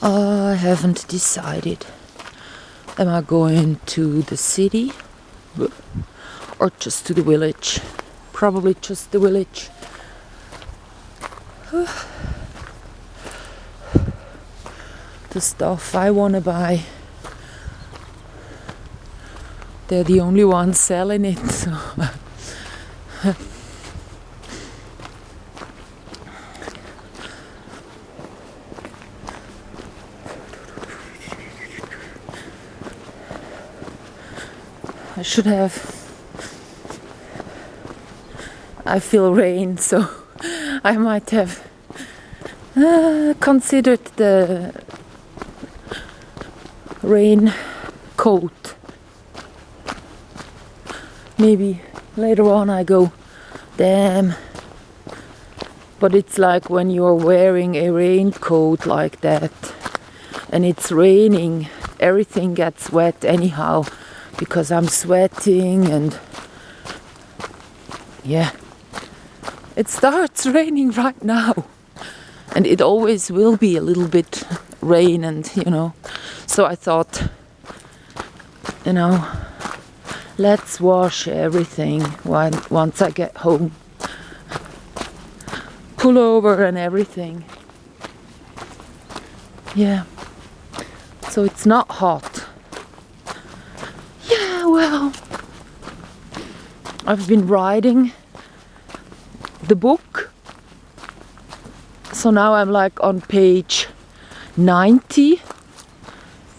I haven't decided. Am I going to the city or just to the village? Probably just the village. The stuff I want to buy, they're the only ones selling it. So. I should have. I feel rain, so I might have considered the rain coat. Maybe later on I go, damn. But it's like when you're wearing a raincoat like that and it's raining, everything gets wet anyhow. Because I'm sweating and yeah, it starts raining right now and it always will be a little bit rain and so I thought, let's wash everything once I get home, pullover and everything. Yeah, so it's not hot. Well, I've been writing the book, so now I'm like on page 90.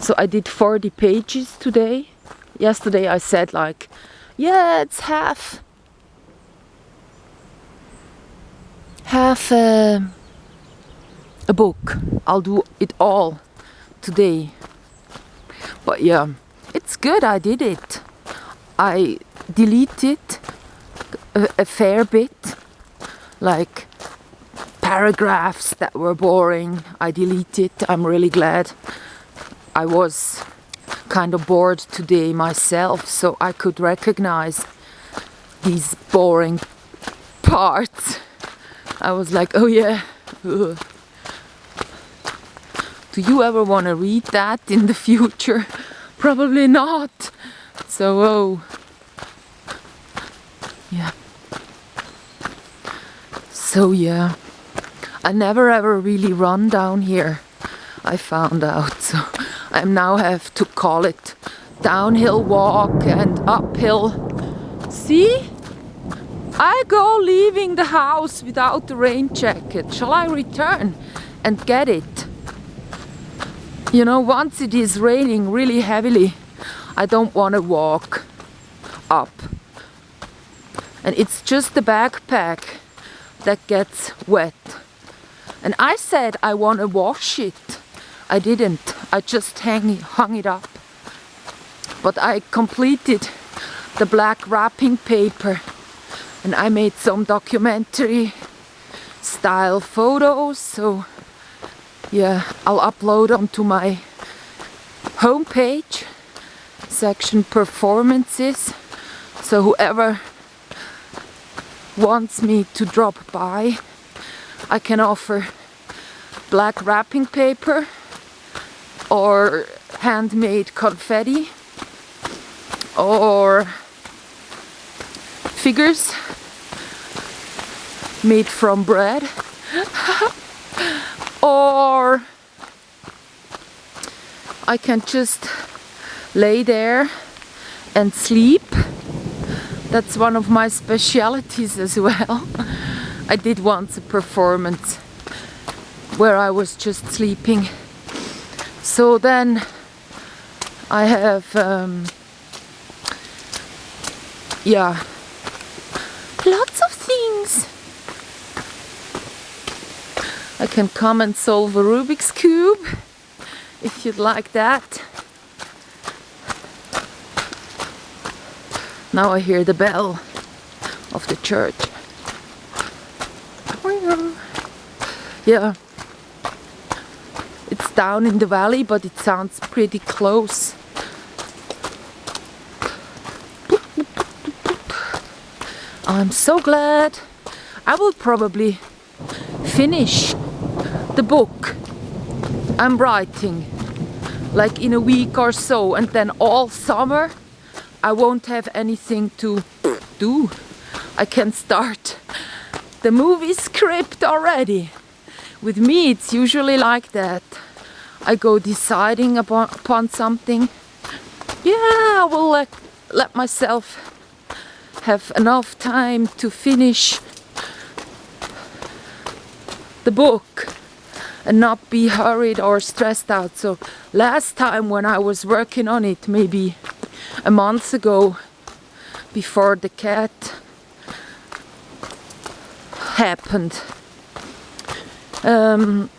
So I did 40 pages today. Yesterday I said like, yeah, it's half a book. I'll do it all today. But yeah. It's good, I did it. I deleted a fair bit, like paragraphs that were boring. I deleted. I'm really glad. I was kind of bored today myself, so I could recognize these boring parts. I was like, oh yeah. Ugh. Do you ever want to read that in the future? Probably not. So, yeah. So, yeah. I never ever really run down here, I found out. So, I now have to call it downhill walk and uphill. See? I go leaving the house without the rain jacket. Shall I return and get it? Once it is raining really heavily, I don't want to walk up. And it's just the backpack that gets wet. And I said I want to wash it. I didn't. I just hung it up. But I completed the black wrapping paper. And I made some documentary style photos. So yeah, I'll upload onto my homepage, section performances. So whoever wants me to drop by, I can offer black wrapping paper or handmade confetti or figures made from bread. Or I can just lay there and sleep. That's one of my specialities as well. I did once a performance where I was just sleeping. So then I have, lots of things. I can come and solve a Rubik's Cube if you'd like that. Now I hear the bell of the church. Yeah, it's down in the valley, but it sounds pretty close. I'm so glad. I will probably finish the book I'm writing like in a week or so, and then all summer I won't have anything to do. I can start the movie script already. With me it's usually like that. I go deciding upon something. Yeah, I will let myself have enough time to finish the book and not be hurried or stressed out. So last time when I was working on it, maybe a month ago, before the cat happened, in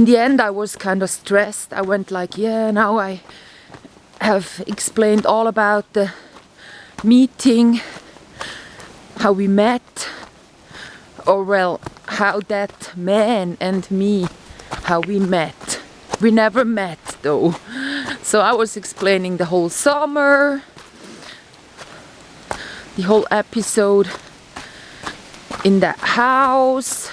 the end I was kind of stressed. I went like, yeah, now I have explained all about the meeting, how we met, or well, how that man and me, how we met. We never met though. So I was explaining the whole summer, the whole episode in that house,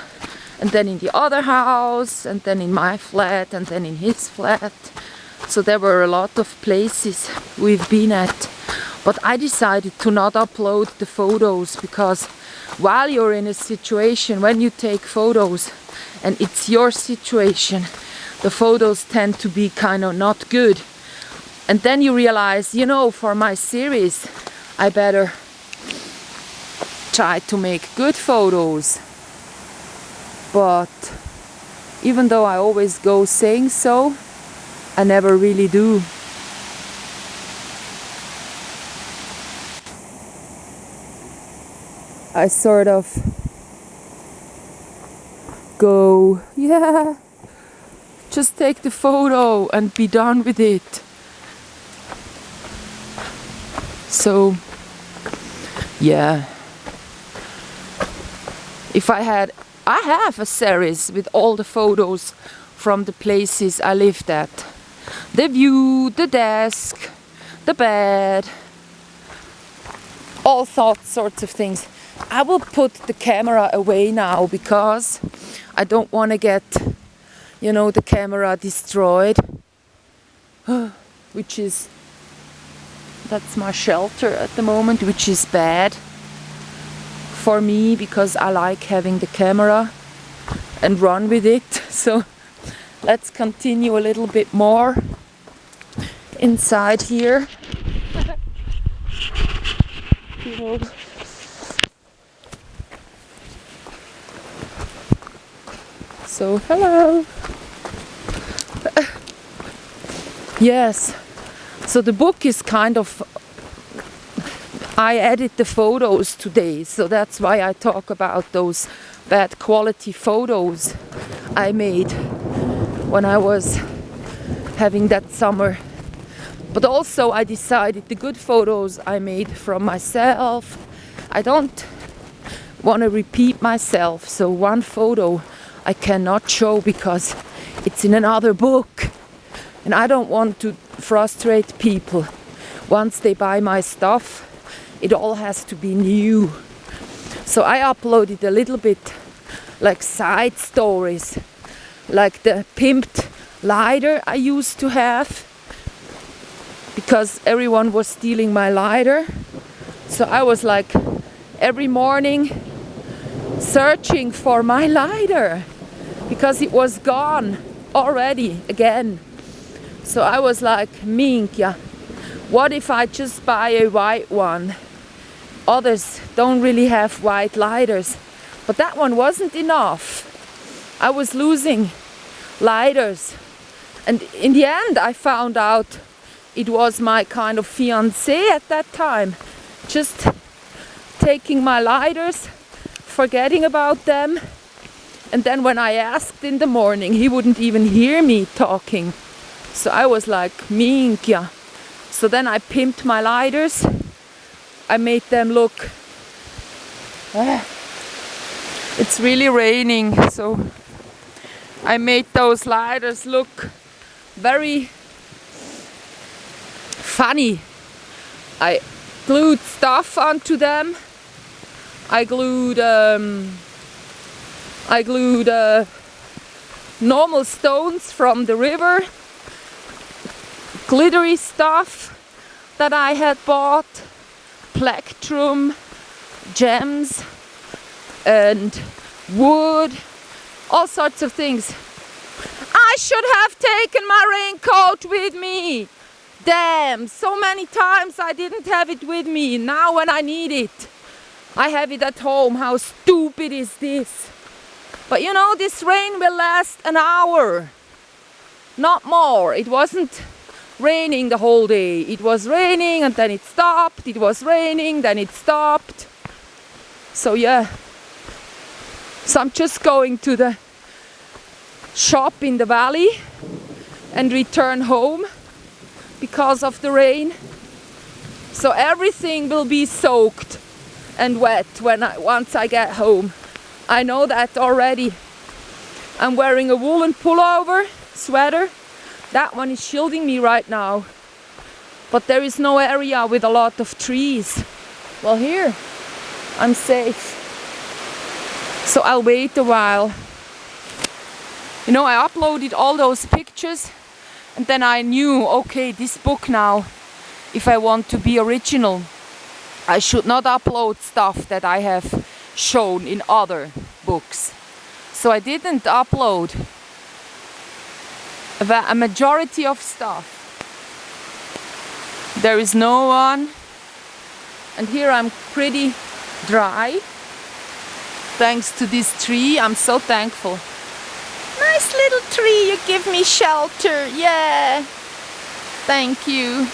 and then in the other house, and then in my flat, and then in his flat. So there were a lot of places we've been at. But I decided to not upload the photos because while you're in a situation, when you take photos and it's your situation, the photos tend to be kind of not good. And then you realize, you know, for my series, I better try to make good photos. But even though I always go saying so, I never really do. I sort of go, yeah, just take the photo and be done with it. So, yeah. If I have a series with all the photos from the places I lived at. The view, the desk, the bed, all sorts of things. I will put the camera away now because I don't want to get, you know, the camera destroyed. That's my shelter at the moment, which is bad for me because I like having the camera and run with it. So let's continue a little bit more inside here. You know. So hello. Yes. So the book is kind of, I edit the photos today, so that's why I talk about those bad quality photos I made when I was having that summer. But also I decided the good photos I made from myself, I don't want to repeat myself. So one photo I cannot show because it's in another book. And I don't want to frustrate people. Once they buy my stuff, it all has to be new. So I uploaded a little bit like side stories, like the pimped lighter I used to have, because everyone was stealing my lighter. So I was like every morning searching for my lighter because it was gone already again. So I was like, Minkia, what if I just buy a white one? Others don't really have white lighters, but that one wasn't enough. I was losing lighters, and in the end I found out it was my kind of fiancé at that time, just taking my lighters, forgetting about them, and then when I asked in the morning, he wouldn't even hear me talking. So I was like, Minkia. So then I pimped my lighters. I made them look... It's really raining, so I made those lighters look very funny. I glued stuff onto them. I glued normal stones from the river, glittery stuff that I had bought, plectrum, gems and wood, all sorts of things. I should have taken my raincoat with me. Damn, so many times I didn't have it with me. Now when I need it, I have it at home. How stupid is this? But you know, this rain will last an hour, not more. It wasn't raining the whole day. It was raining and then it stopped. It was raining, then it stopped. So yeah. So I'm just going to the shop in the valley and return home because of the rain. So everything will be soaked and wet once I get home. I know that already. I'm wearing a woolen pullover, sweater. That one is shielding me right now. But there is no area with a lot of trees. Well, here I'm safe. So I'll wait a while. You know, I uploaded all those pictures and then I knew, okay, this book now, if I want to be original, I should not upload stuff that I have shown in other books. So I didn't upload a majority of stuff. There is no one. And here I'm pretty dry. Thanks to this tree, I'm so thankful. Nice little tree, you give me shelter, yeah. Thank you.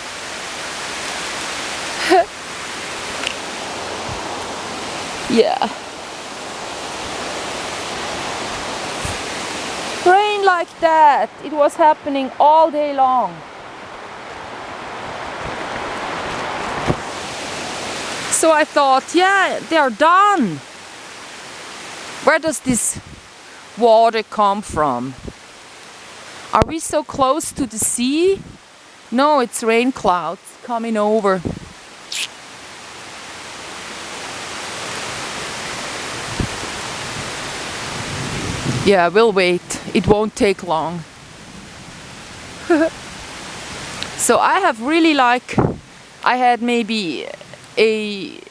Yeah. Rain like that, it was happening all day long. So I thought, yeah, they're done. Where does this water come from? Are we so close to the sea? No, it's rain clouds coming over. Yeah, we'll wait. It won't take long. So I have really I had maybe a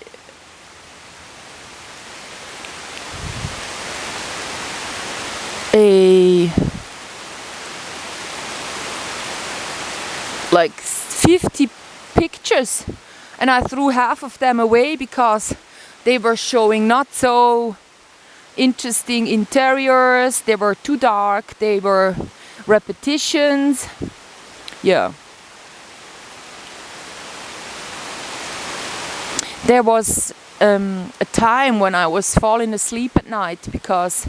like 50 pictures and I threw half of them away because they were showing not so interesting interiors, they were too dark, they were repetitions. Yeah. There was a time when I was falling asleep at night because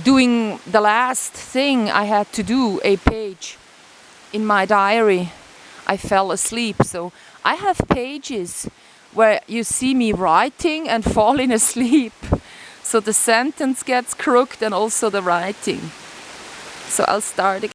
doing the last thing I had to do, a page in my diary, I fell asleep. So I have pages where you see me writing and falling asleep. So the sentence gets crooked and also the writing. So I'll start again.